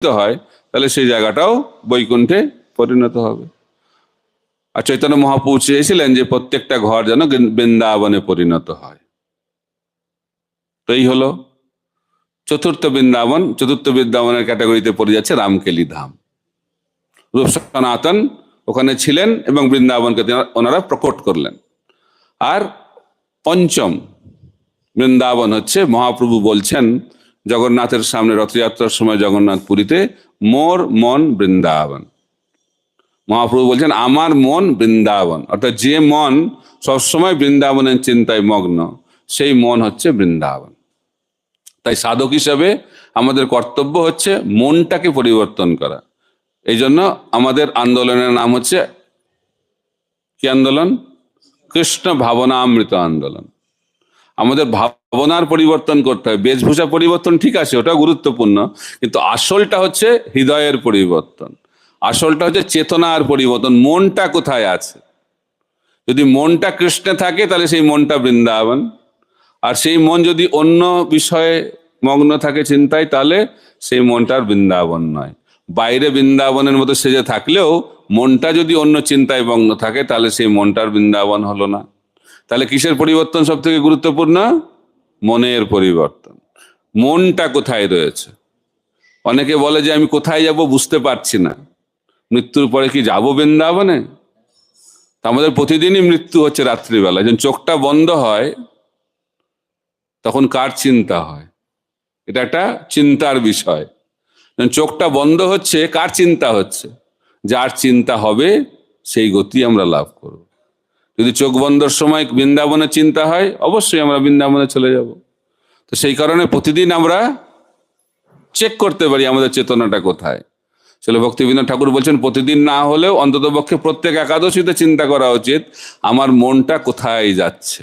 হয় তাহলে সেই জায়গাটাও বৈকুণ্ঠে পরিণত হবে। আর চৈতন্য মহাপ্রভু চেয়েছিলেন যে প্রত্যেকটা ঘর যেন বৃন্দাবনে পরিণত হয়। তো এই হলো চতুর্থ বৃন্দাবন। চতুর্থ বৃন্দাবনের ক্যাটাগরিতে পড়ে যাচ্ছে রামকেলি ধাম। রূপ সনাতন ওখানে ছিলেন এবং বৃন্দাবনকে ওনারা প্রকট করলেন। আর পঞ্চম বৃন্দাবন হচ্ছে, মহাপ্রভু বলছেন জগন্নাথের সামনে রথযাত্রার সময় জগন্নাথ পুরীতে, মোর মন বৃন্দাবন। মহাপ্রভু বলছেন আমার মন বৃন্দাবন, অর্থাৎ যে মন সবসময় বৃন্দাবনের চিন্তায় মগ্ন, সেই মন হচ্ছে বৃন্দাবন। তাই সাধক হিসাবে আমাদের কর্তব্য হচ্ছে মনটাকে পরিবর্তন করা। এই জন্য আমাদের আন্দোলনের নাম হচ্ছে কি আন্দোলন? কৃষ্ণ ভাবনামৃত আন্দোলন। আমাদের ভাবনার পরিবর্তন করতে হয়। বেশভূষা পরিবর্তন ঠিক আছে, ওটা গুরুত্বপূর্ণ, কিন্তু আসলটা হচ্ছে হৃদয়ের পরিবর্তন, আসলটা হচ্ছে চেতনার পরিবর্তন। মনটা কোথায় আছে? যদি মনটা কৃষ্ণে থাকে তাহলে সেই মনটা বৃন্দাবন, আর সেই মন যদি অন্য বিষয়ে মগ্ন থাকে চিন্তায়, তাহলে সেই মনটার বৃন্দাবন নয়। বাইরে বৃন্দাবনের মতো সেজে থাকলেও মনটা যদি অন্য চিন্তায় মগ্ন থাকে তাহলে সেই মনটার বৃন্দাবন হলো না। তাহলে কিসের পরিবর্তন সব থেকে গুরুত্বপূর্ণ? মনের পরিবর্তন। মনটা কোথায় রয়েছে? অনেকে বলে যে আমি কোথায় যাব বুঝতে পারছি না, মৃত্যুর পরে কি যাব বৃন্দাবনে? আমাদের প্রতিদিনই মৃত্যু হচ্ছে রাত্রিবেলা। যখন চোখটা বন্ধ হয় তখন কার চিন্তা হয়? এটা একটা চিন্তার বিষয়। যখন চোখটা বন্ধ হচ্ছে কার চিন্তা হচ্ছে? যার চিন্তা হবে সেই গতি আমরা লাভ করব। যদি চোখ বন্ধর সময় বৃন্দাবনের চিন্তা হয়, অবশ্যই আমরা বৃন্দাবনে চলে যাব। তো সেই কারণে প্রতিদিন আমরা চেক করতে পারি আমাদের চেতনাটা কোথায়। শিল ভক্তিবিনোদ ঠাকুর বলছেন প্রতিদিন না হলেও অন্ততপক্ষে প্রত্যেক একাদশীতে চিন্তা করা উচিত আমার মনটা কোথায় যাচ্ছে।